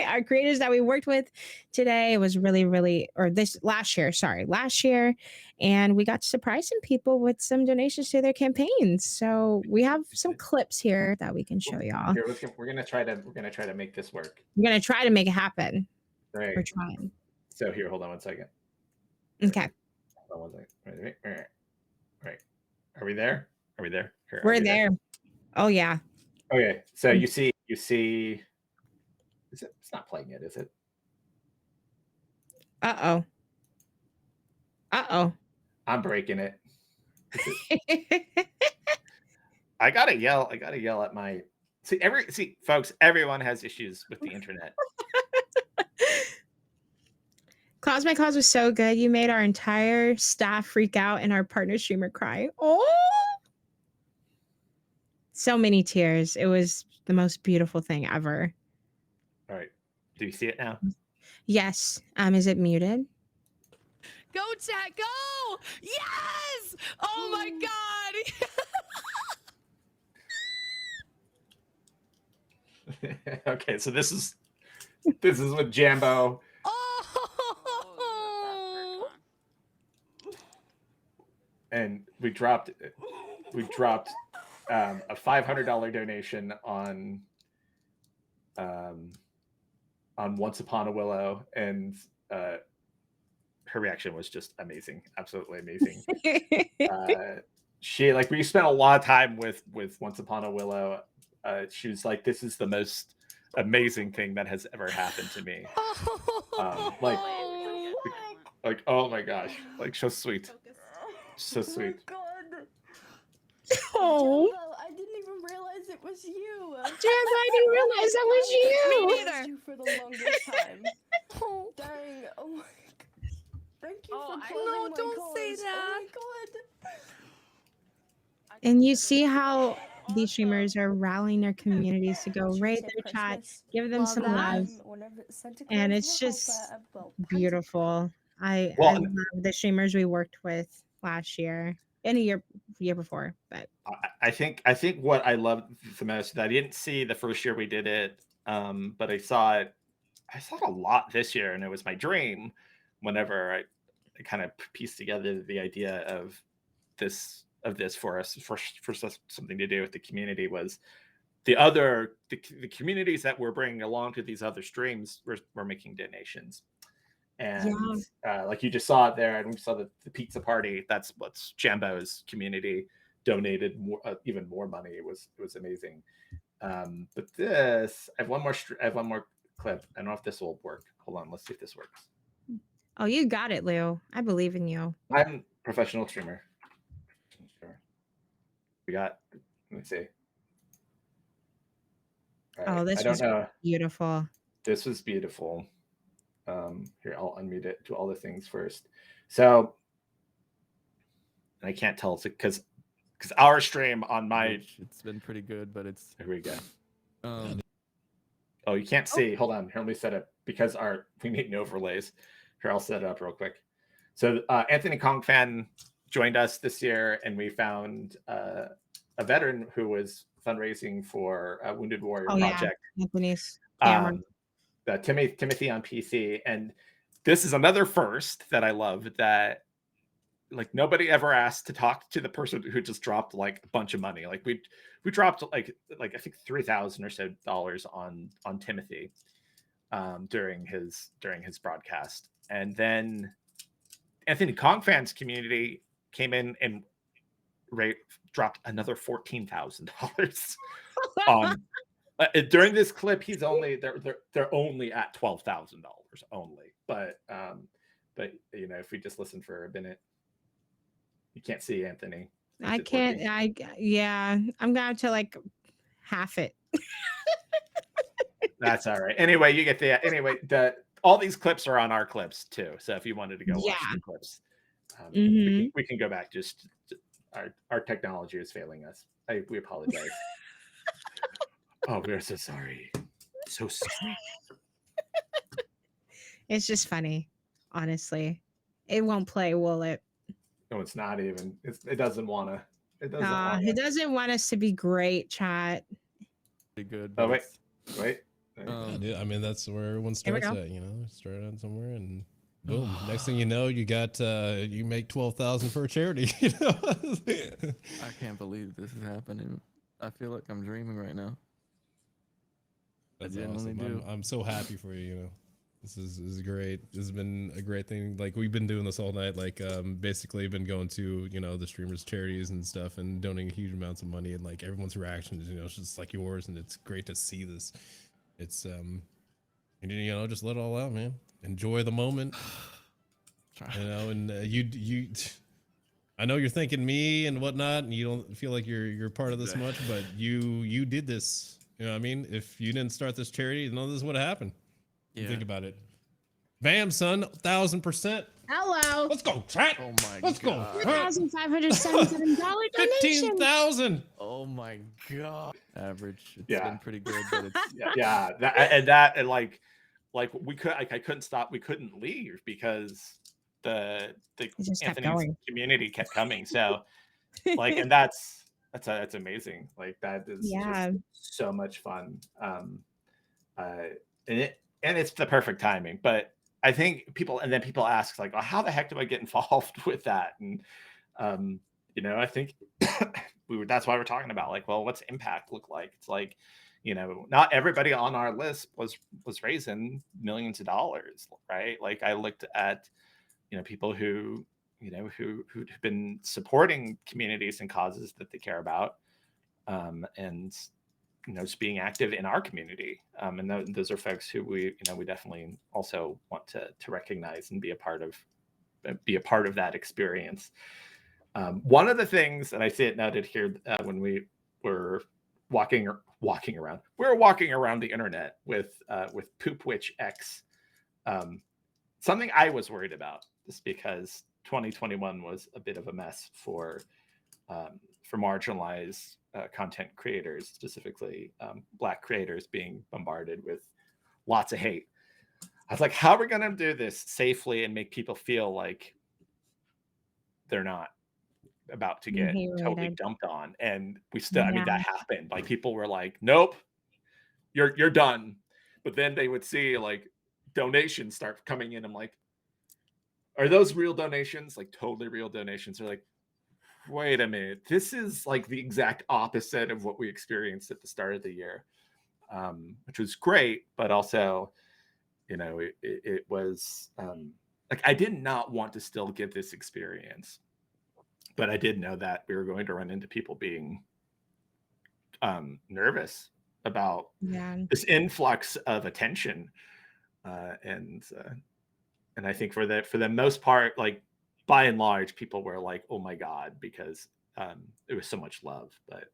our creators that we worked with today. It was really, really, or this last year, sorry, last year. And we got to surprise some people with some donations to their campaigns. So we have some clips here that we can show y'all. Here, we're gonna try to make this work. I'm going to try to make it happen. Right. We're trying. So here, hold on one second. Okay. Hold on one second. Right. Are we there? Are we there? Here, I'll We're be there. Oh, yeah. Okay. So you see, is it? It's not playing yet, is it? Uh oh. Uh oh. I'm breaking it. I gotta yell. I gotta yell at my. See, folks. Everyone has issues with the internet. Clause My Cause was so good. You made our entire staff freak out and our partner streamer cry. Oh, so many tears. It was the most beautiful thing ever. All right. Do you see it now? Yes. Is it muted? Go, chat, go! Yes! Oh my god! Okay. So this is with Jambo. Oh! And we dropped a $500 donation on Once Upon a Willow, and her reaction was just amazing, absolutely amazing. She we spent a lot of time with Once Upon a Willow. She was like, "This is the most amazing thing that has ever happened to me. Oh, Like, oh my gosh, like so sweet, so sweet. God. Oh, Jumbo, I didn't even realize it was you. Jam, I didn't realize that was Me you. neither. You for the longest time. Oh, Dang. Oh my god. Thank you Oh, for I- pausing no, my don't say cause. that. Oh my god. And you see how these streamers are rallying their communities to go Should we rate say their chat, Christmas? give them Love some that. love, Whenever Santa Claus and will it's help, just well, beautiful. I Well, love the streamers we worked with last year and a year before, but I think what I loved the most that I didn't see the first year we did it, but I saw it a lot this year, and it was my dream. Whenever I kind of pieced together the idea of this for us for something to do with the community was the communities that we're bringing along to these other streams were making donations. And like you just saw it there, and we saw the pizza party. That's what's Jambo's community donated more, even more money. It was amazing. But this, I have one more clip. I don't know if this will work. Hold on, let's see if this works. oh, you got it, Lou. I believe in you. I'm a professional streamer. We got. Let me see. All right. Oh, this I don't was know. beautiful. This was beautiful. Here, I'll unmute it, do all the things first. So, and I can't tell because our stream on my It's been pretty good, but it's here we go. um Oh, you can't see. Hold on. Here, let me set it because we need overlays. Here, I'll set it up real quick. So Anthony Kong fan joined us this year, and we found a veteran who was fundraising for a Wounded Warrior Project. Yeah, Anthony's camera. Timothy on PC, and this is another first that I love, that like nobody ever asked to talk to the person who just dropped like a bunch of money. Like we dropped like I think $3,000 or so on Timothy during his broadcast, and then Anthony Kong fans community came in and dropped another $14,000 on. During this clip, he's only they're only at $12,000 only. But you know, if we just listen for a minute, you can't see Anthony. I can't. I'm going to like half it. That's all right. Anyway, you get all these clips are on our clips too. So if you wanted to go watch the clips, we can go back. Just our technology is failing us. We apologize. Oh, we're so sorry. So sorry. It's just funny, honestly. It won't play, will it? No, it's not even. It doesn't want to. It doesn't. He doesn't want us to be great, chat. pretty good. Oh, But wait. I mean, that's where everyone Here we starts go. at. You know, start out somewhere and boom. Next thing you know, you got you make 12,000 for a charity. You know? I can't believe this is happening. I feel like I'm dreaming right now. That's genuinely awesome. do. I'm so happy for you. You know, this is great. This has been a great thing. Like we've been doing this all night. Like basically been going to the streamers' charities and stuff and donating huge amounts of money, and like everyone's reactions. It's just like yours, and it's great to see this. It's and just let it all out, man. Enjoy the moment. And you. I know you're thinking me and whatnot, and you don't feel like you're part of this much, but you did this. You know what I mean? If you didn't start this charity, none of this would have happened. Yeah. Think about it. Bam, son, 1,000%. Hello. Let's go, chat. Oh my Let's go. god. $1,577 donation. 15,000. Oh my god. Average. It's Yeah. been pretty good, but it's and like we could I couldn't stop. We couldn't leave because the just kept Anthony's going. community kept coming. So like, and that's amazing. Like that is just so much fun. And it's the perfect timing. But I think people ask like, oh, how the heck do I get involved with that? And I think that's why we're talking about like, well, what's impact look like? It's like, not everybody on our list was raising millions of dollars, right? Like I looked at, people who've been supporting communities and causes that they care about, and just being active in our community. And those are folks who we definitely also want to recognize and be a part of that experience. One of the things, and I see it noted here, when we were walking around the internet with Poop Witch X. Something I was worried about, just because 2021 was a bit of a mess for marginalized content creators, specifically Black creators, being bombarded with lots of hate. I was like, how are we going to do this safely and make people feel like they're not about to get totally dumped on? And we still, I mean, that happened. Like, people were like, nope, you're done. But then they would see like donations start coming in. I'm like, are those real donations? Like, totally real donations? They're like, wait a minute, this is like the exact opposite of what we experienced at the start of the year, which was great, but also, it was like, I did not want to still give this experience, but I did know that we were going to run into people being nervous about this influx of attention, and I think for the most part, like, by and large, people were like, oh my God, because it was so much love. But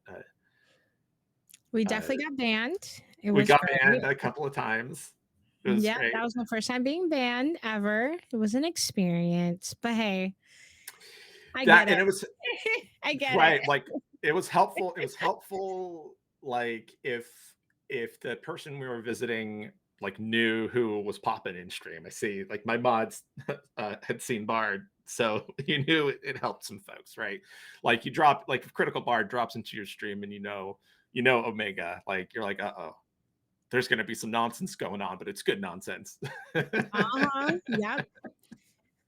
we definitely got banned. We got banned a couple of times. It was great. That was my first time being banned ever. It was an experience, but hey, I get it. And it was I get right. it. Like, it was helpful. It was helpful. Like, if the person we were visiting like knew who was popping in stream. I see, like, my mods had seen Bard, so you knew it helped some folks, right? Like, you drop, like, if Critical Bard drops into your stream and you know Omega, like, you're like, uh-oh, there's going to be some nonsense going on, but it's good nonsense. Yep.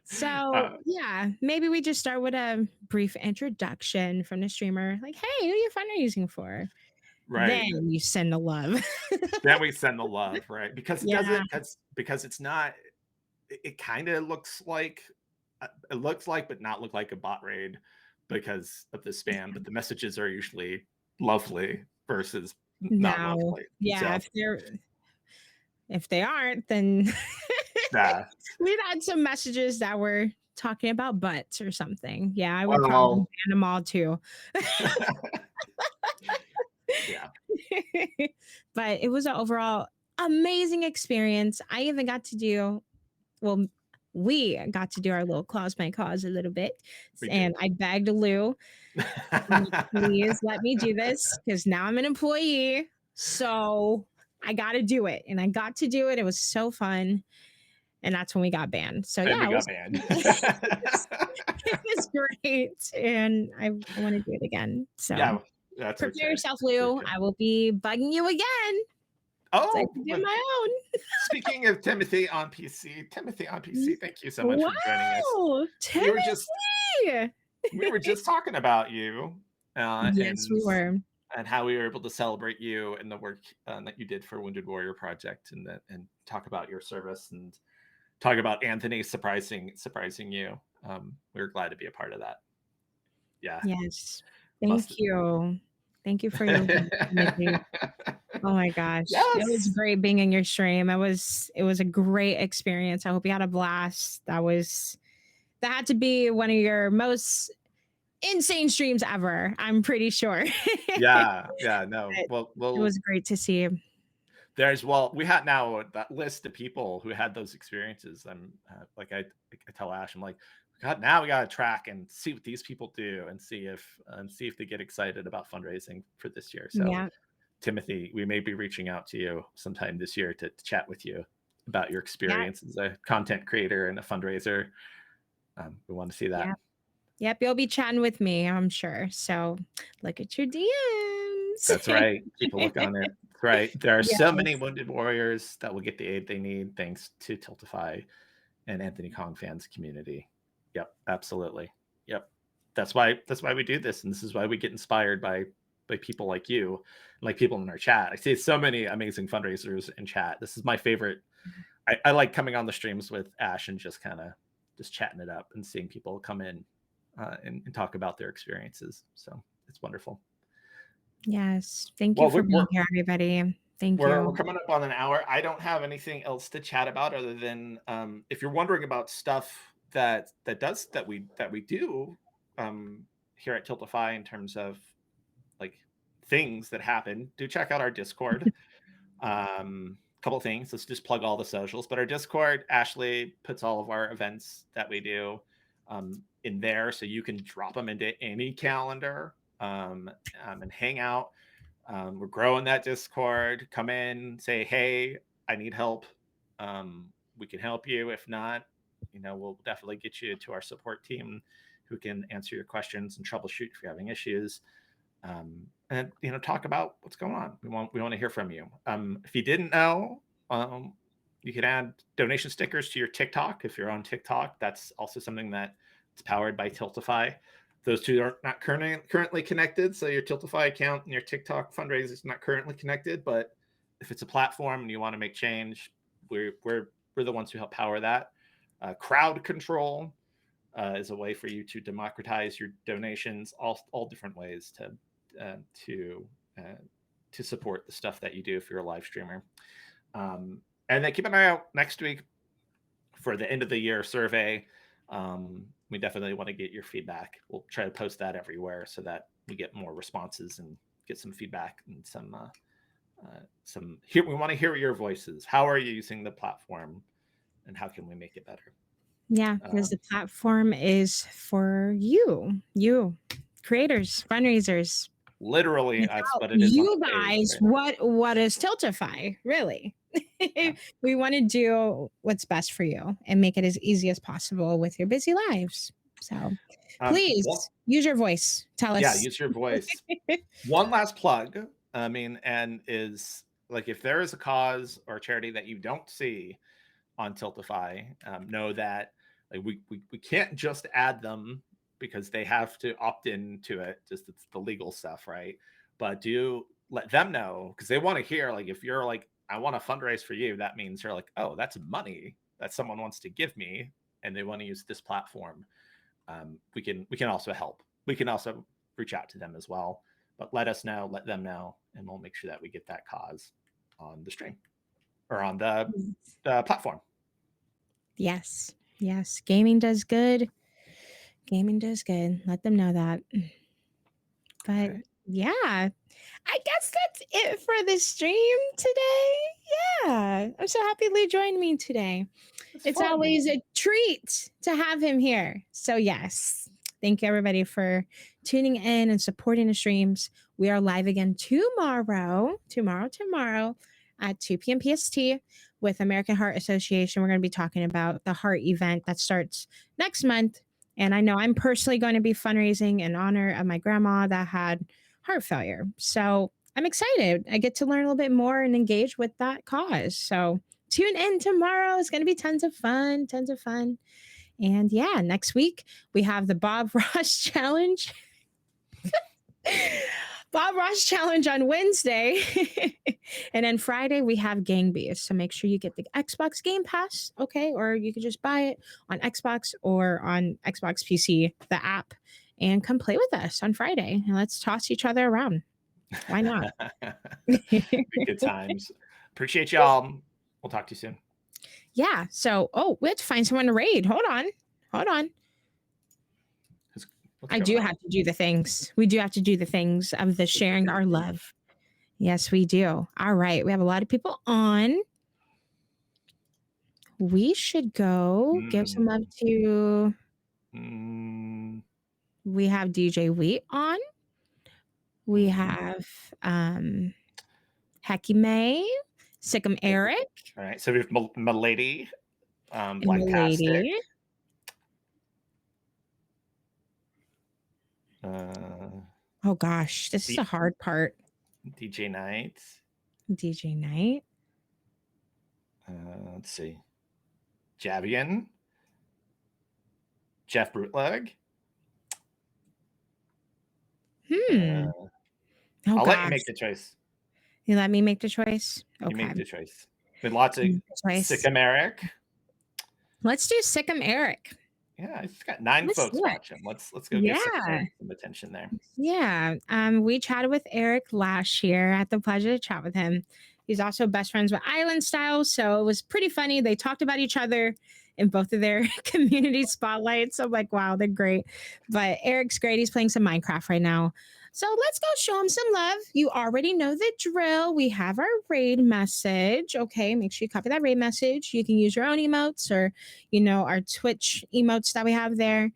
So yeah, maybe we just start with a brief introduction from the streamer, like, hey, who are you fundraising for? Right. Then you send the love. Then we send the love, right? Because it doesn't, because it's not, it kind of looks like, but not look like a bot raid because of the spam, but the messages are usually lovely versus not lovely. Yeah, so, if they aren't, then we've had some messages that were talking about butts or something. Yeah, I would probably ban them all too. Yeah. But it was an overall amazing experience. I even got to do, we got to do our little Clause My Cause a little bit. And I begged Lou, please let me do this, because now I'm an employee. So I got to do it. And I got to do it. It was so fun. And that's when we got banned. So we got banned. It was great. And I want to do it again. So yeah, that's prepare yourself, Lou. I will be bugging you again. Oh, so I can do my own. Speaking of Timothy on PC, thank you so much for joining us. Timothy! We were just talking about you. Yes, we were. And how we were able to celebrate you and the work that you did for Wounded Warrior Project, and talk about your service and talk about Anthony surprising you. We were glad to be a part of that. Yeah. Yes. Thank you. Thank you for your oh my gosh. Yes. It was great being in your stream. It was a great experience. I hope you had a blast. That had to be one of your most insane streams ever, I'm pretty sure. Yeah, no. Well, it was great to see you. We had now that list of people who had those experiences. I'm like, I tell Ash, I'm like, God, now we got to track and see what these people do and see if they get excited about fundraising for this year. So yeah. Timothy, we may be reaching out to you sometime this year to chat with you about your experience as a content creator and a fundraiser. We want to see that. Yep, you'll be chatting with me, I'm sure. So look at your DMs. That's right. Keep a look on it. That's right. There are so many Wounded Warriors that will get the aid they need thanks to Tiltify and Anthony Kong fans community. Yep, absolutely. Yep. That's why we do this, and this is why we get inspired by people like you, like people in our chat. I see so many amazing fundraisers in chat. This is my favorite. I like coming on the streams with Ash and just kind of chatting it up and seeing people come in and talk about their experiences. So it's wonderful. Yes. Thank you Well, for being here, everybody. Thank we're you. coming up on an hour. I don't have anything else to chat about other than if you're wondering about stuff that we do here at Tiltify in terms of like things that happen, do check out our Discord. Couple things. Let's just plug all the socials. But our Discord, Ashley puts all of our events that we do in there, so you can drop them into any calendar and hang out. We're growing that Discord. Come in, say, hey, I need help. We can help you. If not, we'll definitely get you to our support team who can answer your questions and troubleshoot if you're having issues. And talk about what's going on. We want to hear from you. If you didn't know, you can add donation stickers to your TikTok if you're on TikTok. That's also something that's powered by Tiltify. Those two are not currently connected, so your Tiltify account and your TikTok fundraiser is not currently connected. But if it's a platform and you want to make change, we're the ones who help power that. Crowd control is a way for you to democratize your donations, all different ways to support the stuff that you do if you're a live streamer. And then keep an eye out next week for the end of the year survey. We definitely want to get your feedback. We'll try to post that everywhere so that we get more responses and get some feedback and we want to hear your voices. How are you using the platform and how can we make it better? Yeah, because the platform is for you creators, fundraisers. Literally, that's what it is. You guys, right? What is Tiltify, really? Yeah. We want to do what's best for you and make it as easy as possible with your busy lives. So please use your voice. Tell us. Yeah, use your voice. One last plug. And is like if there is a cause or a charity that you don't see on Tiltify, know that like we can't just add them because they have to opt into it. Just it's the legal stuff, right? But do let them know because they want to hear. Like if you're like, I want to fundraise for you, that means you're like, oh, that's money that someone wants to give me, and they want to use this platform. We can also help. We can also reach out to them as well. But let us know, let them know, and we'll make sure that we get that cause on the stream or on the platform. Yes. Gaming does good. Let them know that. But okay. Yeah, I guess that's it for the stream today. Yeah, I'm so happy Lee joined me today. It's fun. Always a treat to have him here. So yes, thank you everybody for tuning in and supporting the streams. We are live again tomorrow at 2 p.m. PST with American Heart Association. We're going to be talking about the heart event that starts next month. And I know I'm personally going to be fundraising in honor of my grandma that had heart failure. So I'm excited. I get to learn a little bit more and engage with that cause. So tune in tomorrow. It's going to be tons of fun. And yeah, next week we have the Bob Ross Challenge. Bob Ross Challenge on Wednesday. And then Friday we have Gang Beast. So make sure you get the Xbox Game Pass, okay? Or you can just buy it on Xbox or on Xbox PC, the app, and come play with us on Friday. And let's toss each other around. Why not? Good times. Appreciate y'all. We'll talk to you soon. Yeah. So, we have to find someone to raid. Hold on. I do have to do the things. We do have to do the things of the sharing our love. Yes, we do. All right. We have a lot of people on. We should go give some love to. We have DJ Wheat on. We have Hecky May, Sikkim Eric. All right. So we have Milady, Blacktastic. Oh gosh, this is a hard part. DJ Knight. Let's see. Javian. Jeff Brutleg. I'll let you make the choice. You let me make the choice? Okay. You make the choice. With lots of Sikkim Eric. Let's do Sikkim Eric. Yeah, he's got 9 Let's folks do it. watching. Let's go get Yeah. some attention there. Yeah. We chatted with Eric last year. I had the pleasure to chat with him. He's also best friends with Island Style. So it was pretty funny. They talked about each other in both of their community spotlights. I'm like, wow, they're great. But Eric's great. He's playing some Minecraft right now. So let's go show him some love. You already know the drill. We have our raid message. Okay, make sure you copy that raid message. You can use your own emotes or, our Twitch emotes that we have there.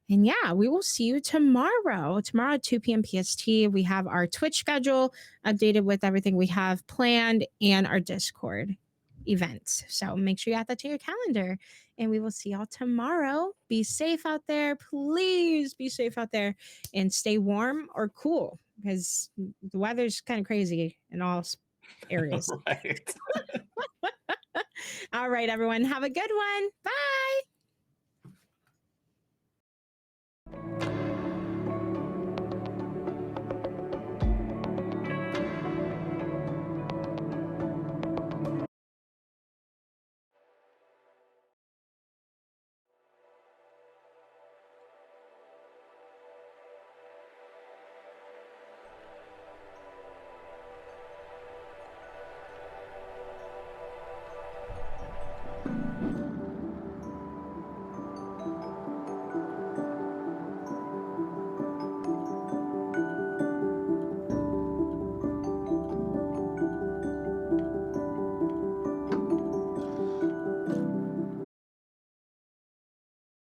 And yeah, we will see you tomorrow. Tomorrow at 2 p.m. PST. We have our Twitch schedule updated with everything we have planned and our Discord events. So make sure you add that to your calendar. And we will see y'all tomorrow. Be safe out there. Please be safe out there and stay warm or cool because the weather's kind of crazy in all areas. Right. All right, everyone. Have a good one. Bye.